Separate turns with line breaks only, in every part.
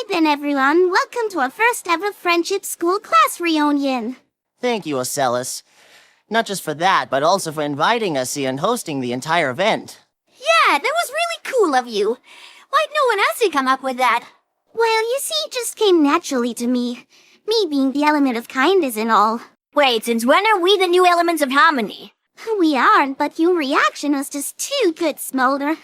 then, everyone. Welcome to our first ever Friendship School class reunion.
Thank you, Ocellus. Not just for that, but also for inviting us here and hosting the entire event.
Yeah, that was really cool of you. Why'd no one else come up with that?
Well, you see, it just came naturally to me. Me being the element of kindness and all.
Wait, since when are we the new elements of harmony?
We aren't, but your reaction was just too good, Smolder.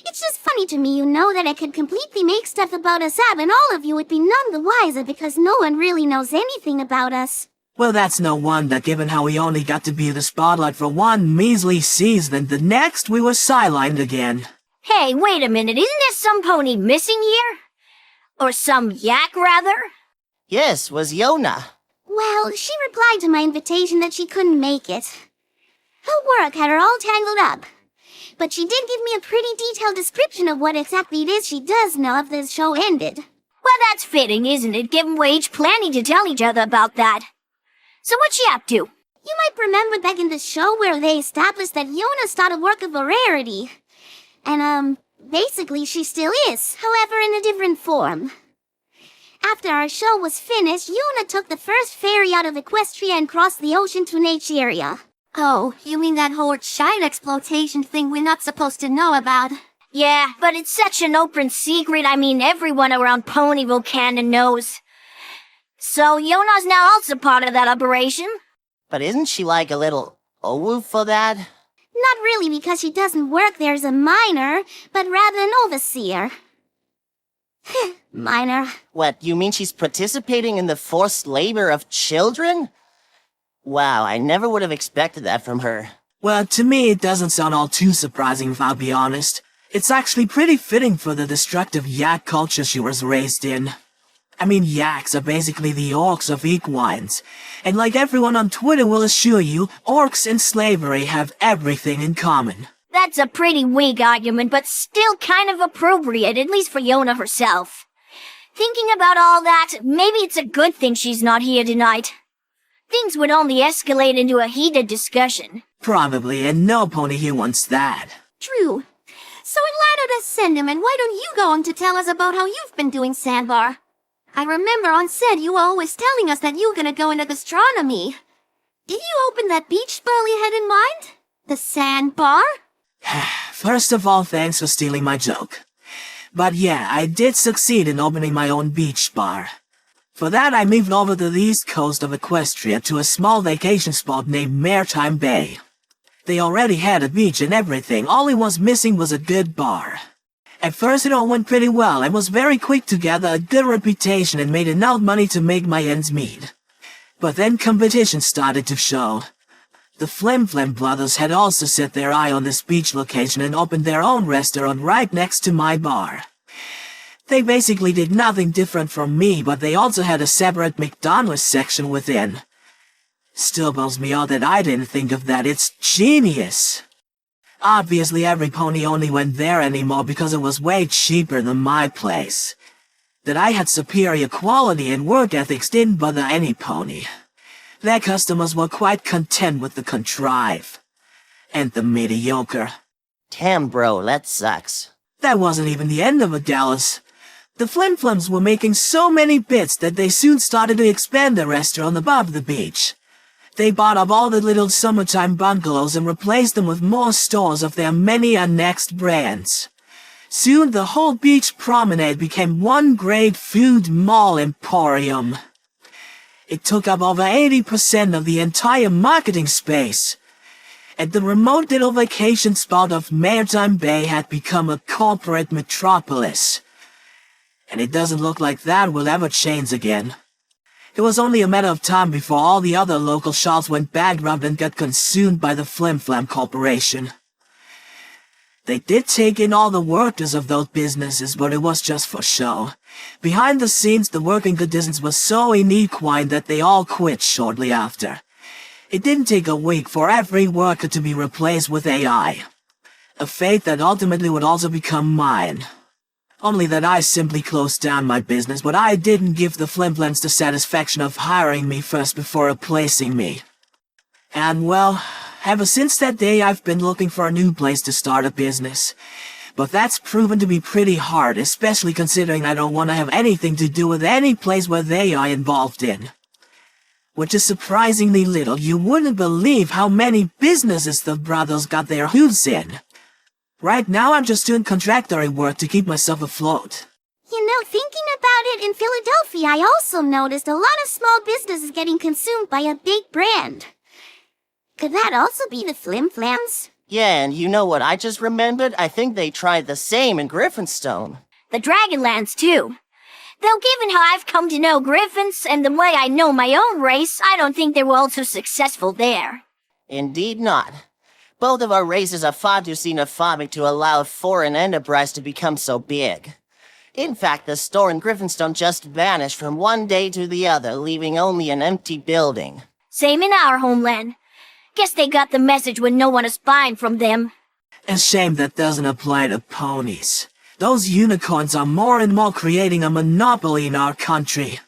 It's just funny to me, that I could completely make stuff about us up and all of you would be none the wiser because no one really knows anything about us.
Well, that's no wonder, given how we only got to be the spotlight for one measly season, and the next we were sidelined again.
Hey, wait a minute, isn't there some pony missing here? Or some yak, rather?
Yes, was Yona.
Well, she replied to my invitation that she couldn't make it. Her work had her all tangled up. But she did give me a pretty detailed description of what exactly it is she does know after the show ended.
Well, that's fitting, isn't it, given we're each planning to tell each other about that. So what's she up to?
You might remember back in the show where they established that Yona started work of a rarity. And, basically she still is, however in a different form. After our show was finished, Yona took the first ferry out of Equestria and crossed the ocean to Naturia.
Oh, you mean that whole child exploitation thing we're not supposed to know about? Yeah, but it's such an open secret, everyone around Ponyville kinda knows. So Yona's now also part of that operation?
But isn't she like a little owu for that?
Not really, because she doesn't work there as a minor, but rather an overseer. Minor.
What, you mean she's participating in the forced labor of children? Wow, I never would have expected that from her.
Well, to me it doesn't sound all too surprising if I'll be honest. It's actually pretty fitting for the destructive yak culture she was raised in. Yaks are basically the orcs of equines. And like everyone on Twitter will assure you, orcs and slavery have everything in common.
That's a pretty weak argument, but still kind of appropriate, at least for Yona herself. Thinking about all that, maybe it's a good thing she's not here tonight. Things would only escalate into a heated discussion.
Probably, and no pony here wants that.
True. So in light of this sentiment, why don't you go on to tell us about how you've been doing, Sandbar? I remember on set you were always telling us that you were gonna go into gastronomy. Did you open that beach spell you had in mind? The Sandbar?
First of all, thanks for stealing my joke. But yeah, I did succeed in opening my own beach bar. For that, I moved over to the east coast of Equestria to a small vacation spot named Maritime Bay. They already had a beach and everything, all it was missing was a good bar. At first it all went pretty well, and was very quick to gather a good reputation and made enough money to make my ends meet. But then competition started to show. The Flim Flam brothers had also set their eye on this beach location and opened their own restaurant right next to my bar. They basically did nothing different from me, but they also had a separate McDonald's section within. Still blows me out that I didn't think of that, it's genius! Obviously every pony only went there anymore because it was way cheaper than my place. That I had superior quality and work ethics didn't bother any pony. Their customers were quite content with the contrive. And the mediocre.
Damn, bro, that sucks.
That wasn't even the end of it, Dallas. The Flim Flams were making so many bits that they soon started to expand their restaurant above the beach. They bought up all the little summertime bungalows and replaced them with more stores of their many annexed brands. Soon the whole beach promenade became one great food mall emporium. It took up over 80% of the entire marketing space. And the remote little vacation spot of Maritime Bay had become a corporate metropolis. And it doesn't look like that will ever change again. It was only a matter of time before all the other local shops went bankrupt and got consumed by the Flim Flam Corporation. They did take in all the workers of those businesses, but it was just for show. Behind the scenes, the working conditions were so inequine that they all quit shortly after. It didn't take a week for every worker to be replaced with AI. A fate that ultimately would also become mine. Only that I simply closed down my business, but I didn't give the Flim Flams the satisfaction of hiring me first before replacing me. And well, ever since that day I've been looking for a new place to start a business. But that's proven to be pretty hard, especially considering I don't want to have anything to do with any place where they are involved in. Which is surprisingly little. You wouldn't believe how many businesses the brothers got their hooves in. Right now I'm just doing contractory work to keep myself afloat.
You know, thinking about it, in Philadelphia, I also noticed a lot of small businesses getting consumed by a big brand. Could that also be the Flim Flams?
Yeah, and you know what I just remembered? I think they tried the same in Griffinstone.
The Dragonlands, too. Though given how I've come to know Griffins and the way I know my own race, I don't think they were also successful there.
Indeed not. Both of our races are far too xenophobic to allow a foreign enterprise to become so big. In fact, the store in Griffinstone just vanished from one day to the other, leaving only an empty building.
Same in our homeland. Guess they got the message when no one is buying from them.
A shame that doesn't apply to ponies. Those unicorns are more and more creating a monopoly in our country.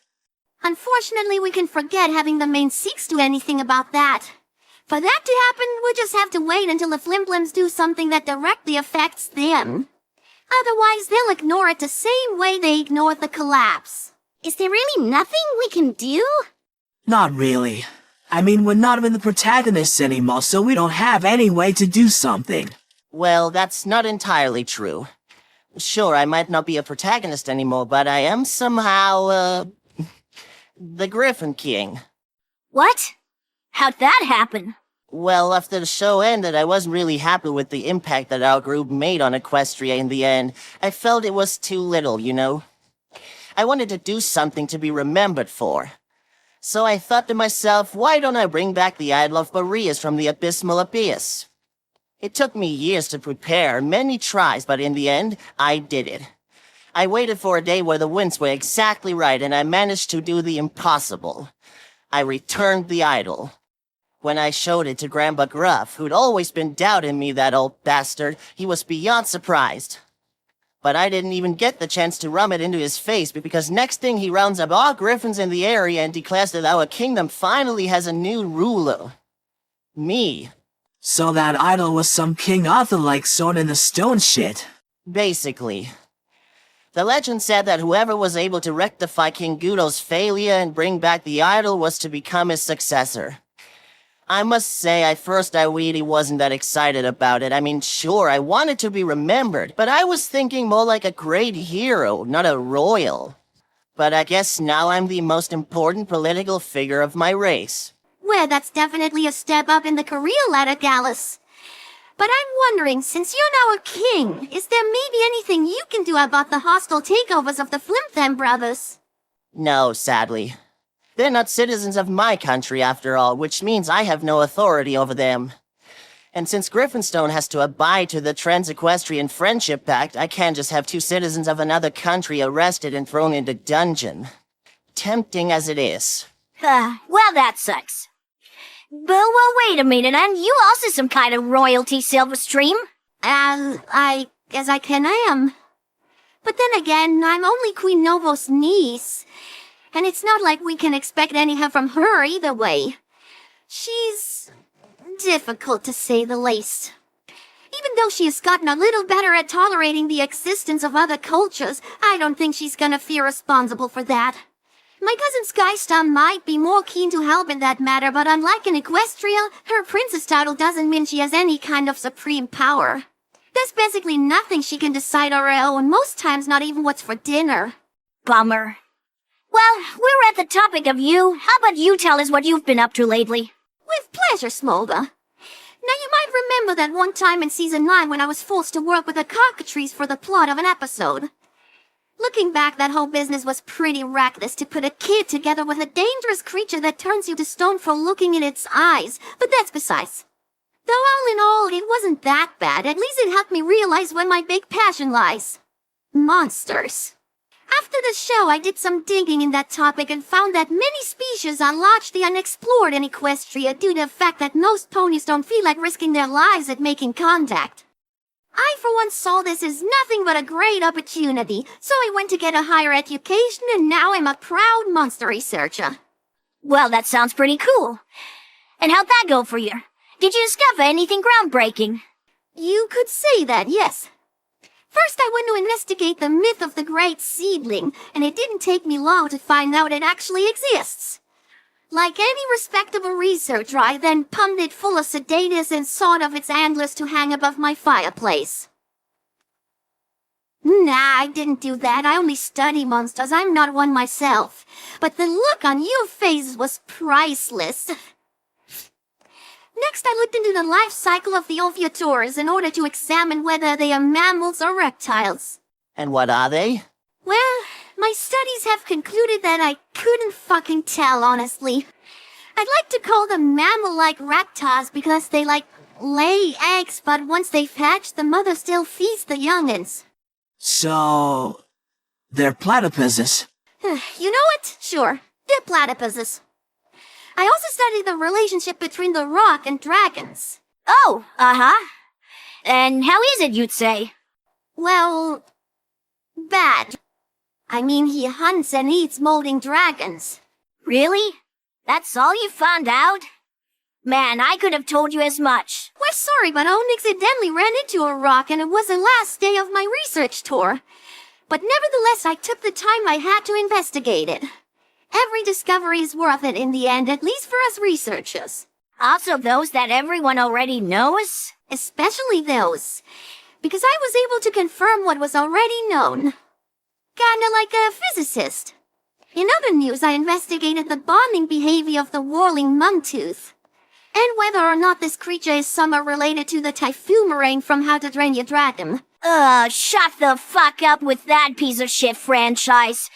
Unfortunately, we can forget having the main Sikhs do anything about that. For that to happen, we'll just have to wait until the Flimflims do something that directly affects them. Otherwise, they'll ignore it the same way they ignored the collapse.
Is there really nothing we can do?
Not really. I mean, we're not even the protagonists anymore, so we don't have any way to do something.
Well, that's not entirely true. Sure, I might not be a protagonist anymore, but I am somehow, the Griffin King.
What? How'd that happen?
Well, after the show ended, I wasn't really happy with the impact that our group made on Equestria in the end. I felt it was too little, you know? I wanted to do something to be remembered for. So I thought to myself, why don't I bring back the Idol of Boreas from the Abysmal Abyss? It took me years to prepare, many tries, but in the end, I did it. I waited for a day where the winds were exactly right, and I managed to do the impossible. I returned the idol. When I showed it to Grandpa Gruff, who'd always been doubting me, that old bastard, he was beyond surprised. But I didn't even get the chance to rum it into his face, because next thing he rounds up all griffins in the area and declares that our kingdom finally has a new ruler. Me.
So that idol was some King Arthur-like sword in the stone shit.
Basically. The legend said that whoever was able to rectify King Gudo's failure and bring back the idol was to become his successor. I must say, at first I really wasn't that excited about it. I mean, sure, I wanted to be remembered, but I was thinking more like a great hero, not a royal. But I guess now I'm the most important political figure of my race.
Well, that's definitely a step up in the career ladder, Gallus. But I'm wondering, since you're now a king, is there maybe anything you can do about the hostile takeovers of the Flimflam brothers?
No, sadly. They're not citizens of my country, after all, which means I have no authority over them. And since Griffinstone has to abide to the Trans-Equestrian Friendship Pact, I can't just have two citizens of another country arrested and thrown into dungeon. Tempting as it is.
Well, that sucks. Well, wait a minute, and you also some kind of royalty, Silverstream? I guess I am. But then again, I'm only Queen Novo's niece. And it's not like we can expect any help from her either way. She's difficult, to say the least. Even though she has gotten a little better at tolerating the existence of other cultures, I don't think she's gonna feel responsible for that. My cousin Skystar might be more keen to help in that matter, but unlike in Equestria, her princess title doesn't mean she has any kind of supreme power. There's basically nothing she can decide on her own, most times not even what's for dinner. Bummer. Well, we're at the topic of you. How about you tell us what you've been up to lately? With pleasure, Smolder. Now, you might remember that one time in Season 9 when I was forced to work with the cockatrice for the plot of an episode. Looking back, that whole business was pretty reckless to put a kid together with a dangerous creature that turns you to stone for looking in its eyes, but that's besides. Though all in all, it wasn't that bad. At least it helped me realize where my big passion lies. Monsters. After the show, I did some digging in that topic and found that many species are largely unexplored in Equestria due to the fact that most ponies don't feel like risking their lives at making contact. I, for one, saw this as nothing but a great opportunity, so I went to get a higher education and now I'm a proud monster researcher. Well, that sounds pretty cool. And how'd that go for you? Did you discover anything groundbreaking? You could say that, yes. First, I went to investigate the myth of the great seedling, and it didn't take me long to find out it actually exists. Like any respectable researcher, I then pumped it full of sedatus and sawed off its antlers to hang above my fireplace. Nah, I didn't do that. I only study monsters. I'm not one myself. But the look on your faces was priceless. Next, I looked into the life cycle of the Ophiuchores in order to examine whether they are mammals or reptiles.
And what are they?
Well, my studies have concluded that I couldn't fucking tell, honestly. I'd like to call them mammal-like reptiles because they, lay eggs, but once they've hatched, the mother still feeds the youngins.
So, they're platypuses.
You know what? Sure. They're platypuses. I also studied the relationship between the rock and dragons.
Oh, uh-huh. And how is it, you'd say?
Well, bad. I mean, he hunts and eats molding dragons.
Really? That's all you found out? Man, I could have told you as much.
We're sorry, but I accidentally ran into a rock and it was the last day of my research tour. But nevertheless, I took the time I had to investigate it. Every discovery is worth it in the end, at least for us researchers.
Also those that everyone already knows?
Especially those. Because I was able to confirm what was already known. Kinda like a physicist. In other news, I investigated the bonding behavior of the whirling mumtooth. And whether or not this creature is somehow related to the Typhoomerang from How to Train Your Dragon.
Shut the fuck up with that piece of shit franchise.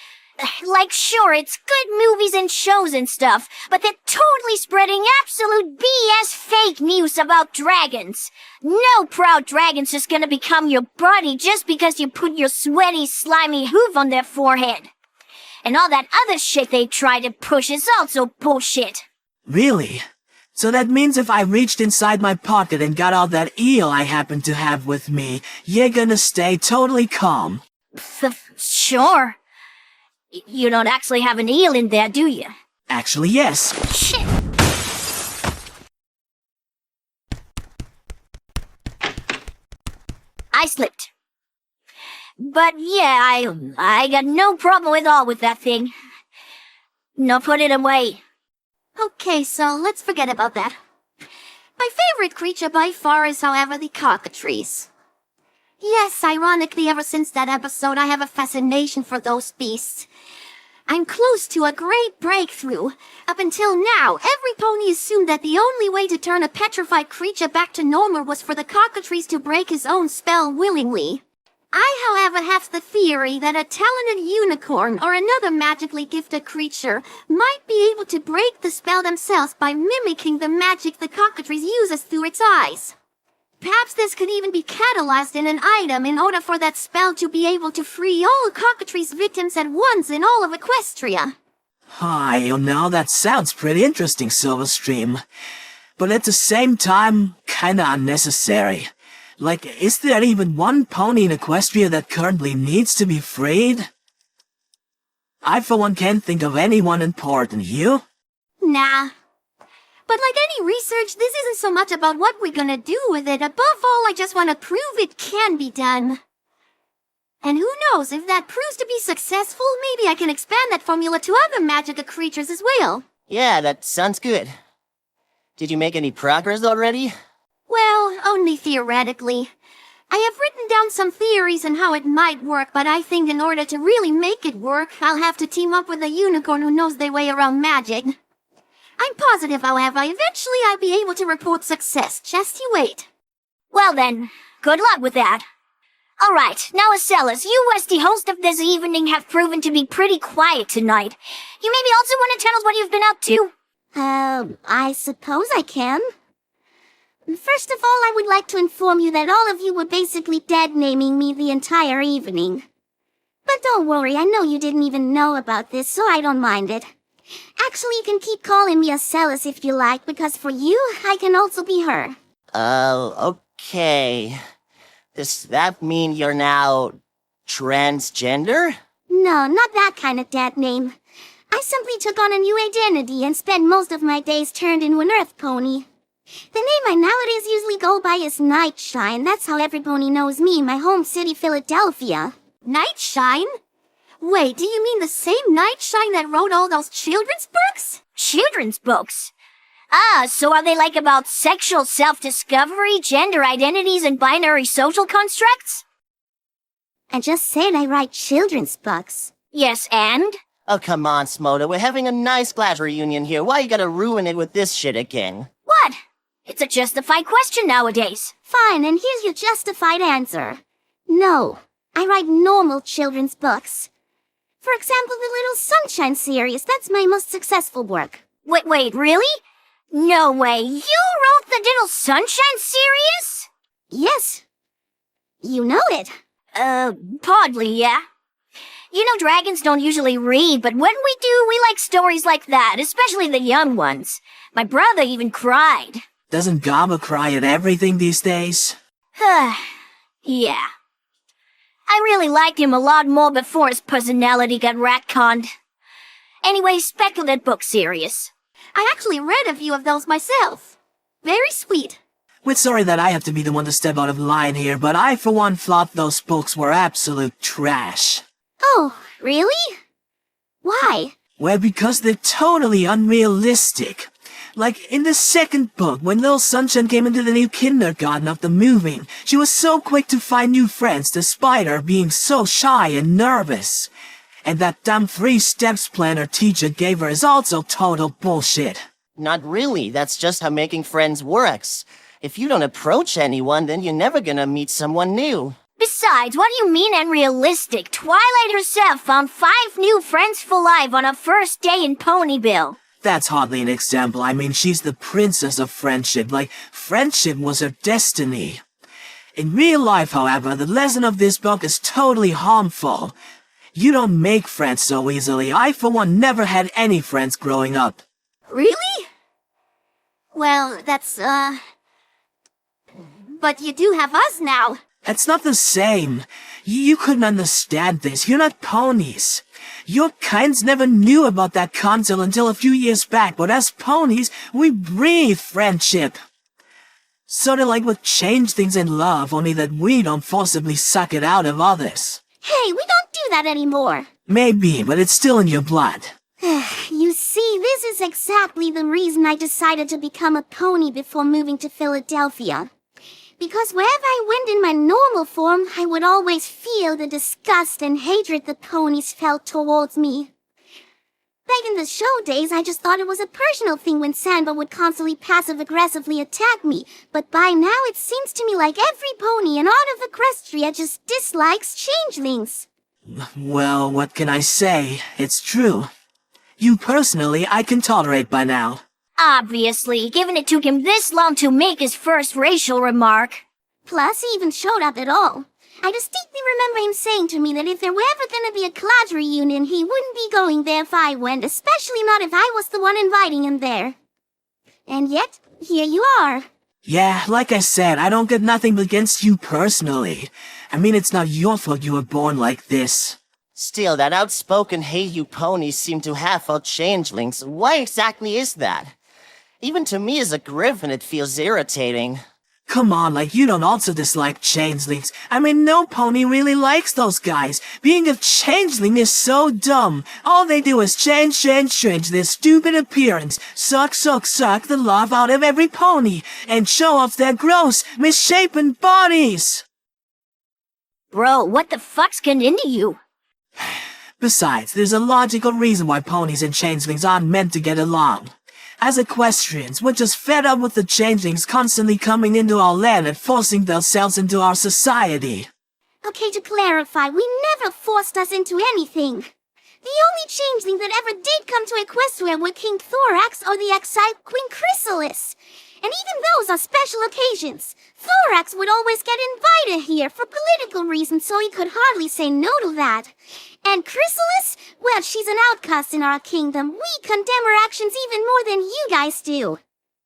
Sure, it's good movies and shows and stuff, but they're totally spreading absolute BS fake news about dragons. No proud dragon's just gonna become your buddy just because you put your sweaty, slimy hoof on their forehead. And all that other shit they try to push is also bullshit.
Really? So that means if I reached inside my pocket and got all that eel I happen to have with me, you're gonna stay totally calm.
Sure. You don't actually have an eel in there, do you?
Actually, yes.
Shit! I slipped. But yeah, I got no problem at all with that thing. No, put it away.
Okay, so let's forget about that. My favorite creature by far is, however, the cockatrice. Yes, ironically, ever since that episode, I have a fascination for those beasts. I'm close to a great breakthrough. Up until now, every pony assumed that the only way to turn a petrified creature back to normal was for the cockatrice to break his own spell willingly. I, however, have the theory that a talented unicorn or another magically gifted creature might be able to break the spell themselves by mimicking the magic the cockatrice uses through its eyes. Perhaps this could even be catalyzed in an item in order for that spell to be able to free all cockatrice victims at once in all of Equestria.
That sounds pretty interesting, Silverstream. But at the same time, kinda unnecessary. Is there even one pony in Equestria that currently needs to be freed? I, for one, can't think of anyone important. You?
Nah. But like any research, this isn't so much about what we're gonna do with it. Above all, I just want to prove it can be done. And who knows, if that proves to be successful, maybe I can expand that formula to other magical creatures as well.
Yeah, that sounds good. Did you make any progress already?
Well, only theoretically. I have written down some theories on how it might work, but I think in order to really make it work, I'll have to team up with a unicorn who knows their way around magic. I'm positive, however, eventually I'll be able to report success. Just you wait.
Well then, good luck with that. Alright, now Acellas, you as the host of this evening have proven to be pretty quiet tonight. You maybe also want to tell us what you've been up to? I suppose I can. First of all, I would like to inform you that all of you were basically dead-naming me the entire evening. But don't worry, I know you didn't even know about this, so I don't mind it. Actually, you can keep calling me Acellas if you like, because for you, I can also be her.
Okay. Does that mean you're now transgender?
No, not that kind of dead name. I simply took on a new identity and spent most of my days turned into an earth pony. The name I nowadays usually go by is Nightshine. That's how every pony knows me in my home city, Philadelphia.
Nightshine? Wait, do you mean the same Nightshine that wrote all those children's books?
Children's books? Ah, so are they like about sexual self-discovery, gender identities, and binary social constructs?
I just said I write children's books.
Yes, and?
Oh, come on, Smoda. We're having a nice class reunion here. Why you gotta ruin it with this shit again?
What? It's a justified question nowadays.
Fine, and here's your justified answer. No, I write normal children's books. For example, the Little Sunshine series. That's my most successful work.
Wait, really? No way. You wrote the Little Sunshine series?
Yes. You know it.
Podly, yeah. You know, dragons don't usually read, but when we do, we like stories like that, especially the young ones. My brother even cried.
Doesn't Gaba cry at everything these days?
Yeah. I really liked him a lot more before his personality got retconned. Anyway, speculative book series.
I actually read a few of those myself. Very sweet.
We're sorry that I have to be the one to step out of line here, but I for one thought those books were absolute trash.
Oh, really? Why?
Well, because they're totally unrealistic. Like, in the second book, when Little Sunshine came into the new kindergarten after moving, she was so quick to find new friends despite her being so shy and nervous. And that damn 3 steps plan her teacher gave her is also total bullshit.
Not really. That's just how making friends works. If you don't approach anyone, then you're never gonna meet someone new.
Besides, what do you mean unrealistic? Twilight herself found 5 new friends for life on her first day in Ponyville.
That's hardly an example. I mean, she's the princess of friendship. Like, friendship was her destiny. In real life, however, the lesson of this book is totally harmful. You don't make friends so easily. I, for one, never had any friends growing up.
Really? Well, that's, But you do have us now.
That's not the same. You couldn't understand this. You're not ponies. Your kinds never knew about that concept until a few years back, but as ponies, we breathe friendship. Sorta like what changed things in love, only that we don't forcibly suck it out of others.
Hey, we don't do that anymore.
Maybe, but it's still in your blood.
You see, this is exactly the reason I decided to become a pony before moving to Philadelphia. Because wherever I went in my normal form, I would always feel the disgust and hatred the ponies felt towards me. Back in the show days, I just thought it was a personal thing when Samba would constantly passive-aggressively attack me, but by now it seems to me like every pony in all of Equestria just dislikes changelings.
Well, what can I say? It's true. You personally, I can tolerate by now.
Obviously, given it took him this long to make his first racial remark.
Plus, he even showed up at all. I distinctly remember him saying to me that if there were ever gonna be a class reunion, he wouldn't be going there if I went, especially not if I was the one inviting him there. And yet, here you are.
Yeah, like I said, I don't get nothing against you personally. I mean, it's not your fault you were born like this.
Still, that outspoken "hey you ponies" seem to have for changelings. Why exactly is that? Even to me as a griffin, it feels irritating.
Come on, like you don't also dislike changelings. I mean, no pony really likes those guys. Being a changeling is so dumb. All they do is change their stupid appearance, suck the love out of every pony, and show off their gross, misshapen bodies.
Bro, what the fuck's getting into you?
Besides, there's a logical reason why ponies and changelings aren't meant to get along. As equestrians, we're just fed up with the changelings constantly coming into our land and forcing themselves into our society.
Okay, to clarify, we never forced us into anything. The only changeling that ever did come to Equestria were King Thorax or the exiled Queen Chrysalis. And even those are special occasions. Thorax would always get invited here for political reasons, so he could hardly say no to that. And Chrysalis? Well, she's an outcast in our kingdom. We condemn her actions even more than you guys do.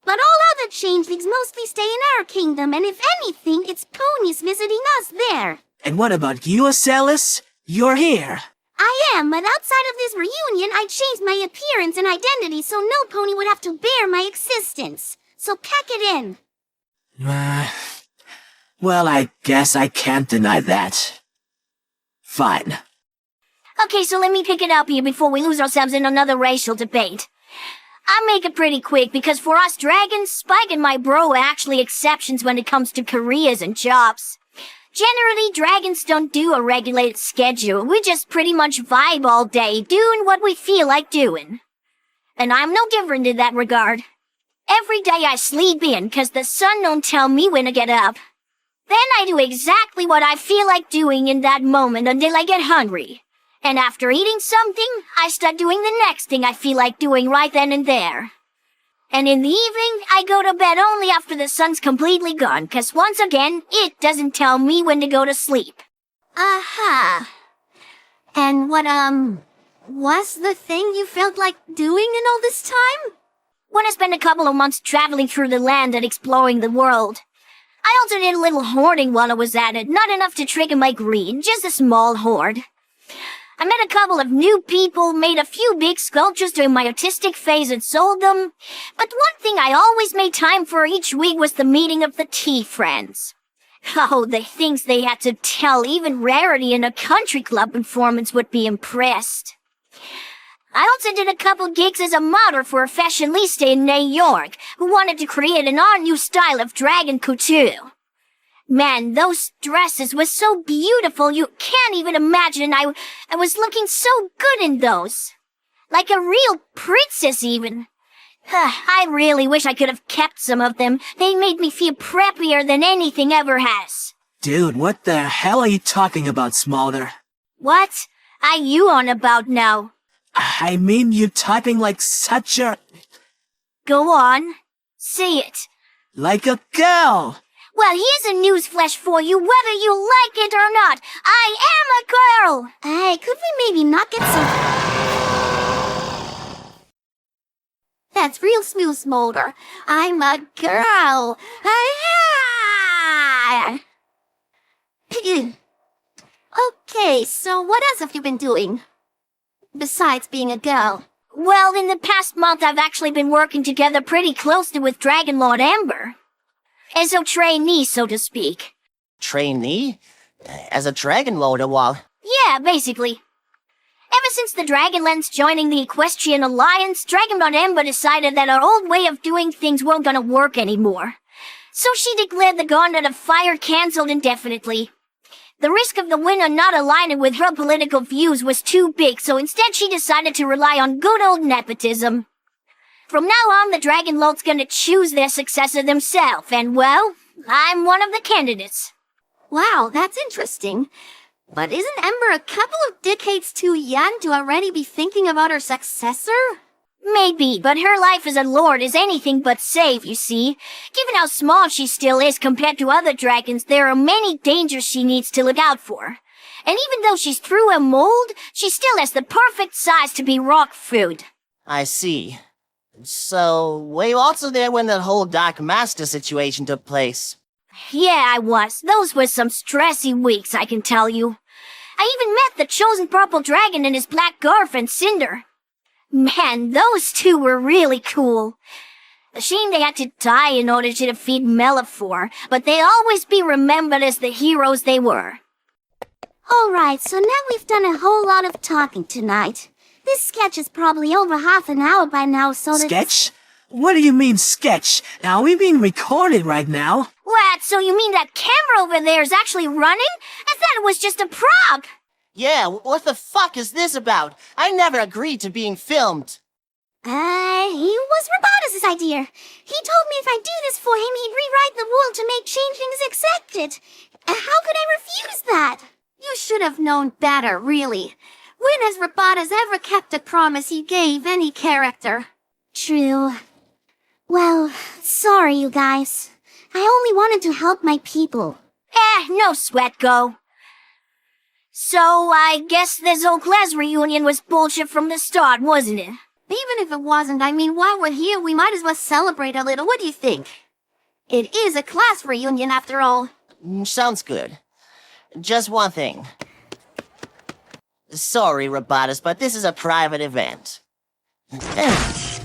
But all other changelings mostly stay in our kingdom, and if anything, it's ponies visiting us there.
And what about you, Ocellus? You're here.
I am, but outside of this reunion, I changed my appearance and identity so no pony would have to bear my existence. so pack it in.
Well, I guess I can't deny that. Fine.
Okay, so let me pick it up here before we lose ourselves in another racial debate. I'll make it pretty quick because for us dragons, Spike and my bro are actually exceptions when it comes to careers and jobs. Generally, dragons don't do a regulated schedule. We just pretty much vibe all day, doing what we feel like doing. And I'm no different in that regard. Every day I sleep in cause the sun don't tell me when to get up. Then I do exactly what I feel like doing in that moment until I get hungry. And after eating something, I start doing the next thing I feel like doing right then and there. And in the evening, I go to bed only after the sun's completely gone, cause once again, it doesn't tell me when to go to sleep.
Aha. And what, was the thing you felt like doing in all this time?
When I spent a couple of months traveling through the land and exploring the world. I also did a little hoarding while I was at it, not enough to trigger my greed, just a small hoard. I met a couple of new people, made a few big sculptures during my artistic phase and sold them. But one thing I always made time for each week was the meeting of the tea friends. Oh, the things they had to tell, even Rarity in a country club performance would be impressed. I also did a couple gigs as a model for a fashionista in New York, who wanted to create an all-new style of dragon couture. Man, those dresses were so beautiful you can't even imagine I was looking so good in those. Like a real princess even. I really wish I could have kept some of them. They made me feel preppier than anything ever has.
Dude, what the hell are you talking about, Smolder?
What are you on about now?
I mean, you're typing like such a...
Go on. Say it.
like a girl!
Well, here's a newsflash for you, whether you like it or not. I am a girl!
Hey, could we maybe not get some...
That's real smooth, Smolder. I'm a girl. Okay, so what else have you been doing? Besides being a girl.
Well, in the past month, I've actually been working together pretty closely with Dragon Lord Ember. As a trainee, so to speak.
Trainee? As a dragon loader while...
Yeah, basically. Ever since the Dragonlance joining the Equestrian Alliance, Dragon Lord Ember decided that our old way of doing things weren't gonna work anymore. So she declared the Gauntlet of Fire cancelled indefinitely. The risk of the winner not aligning with her political views was too big, so instead she decided to rely on good old nepotism. From now on, the Dragon Lord's gonna choose their successor themselves, and well, I'm one of the candidates.
Wow, that's interesting. But isn't Ember a couple of decades too young to already be thinking about her successor?
Maybe, but her life as a lord is anything but safe, you see. Given how small she still is compared to other dragons, there are many dangers she needs to look out for. And even though she's through a mold, she still has the perfect size to be rock food.
I see. So, were you also there when that whole Dark Master situation took place?
Yeah, I was. Those were some stressy weeks, I can tell you. I even met the chosen purple dragon and his black girlfriend, Cinder. Man, those two were really cool. A shame they had to die in order to defeat Melifor, but they'll always be remembered as the heroes they were.
Alright, so now we've done a whole lot of talking tonight. This sketch is probably over half an hour by now, so that...
Sketch? What do you mean, sketch? Now, we're being recorded right now.
What, so you mean that camera over there is actually running? I thought it was just a prop!
Yeah, what the fuck is this about? I never agreed to being filmed.
It was Robotus' idea. He told me if I do this for him, he'd rewrite the world to make changings accepted. How could I refuse that?
You should have known better, really. When has Robotus ever kept a promise he gave any character?
True. Well, sorry, you guys. I only wanted to help my people.
No sweat, go. So, I guess this old class reunion was bullshit from the start, wasn't it?
Even if it wasn't, I mean, while we're here, we might as well celebrate a little. What do you think? It is a class reunion, after all.
Sounds good. Just one thing. Sorry, Robotus, but this is a private event.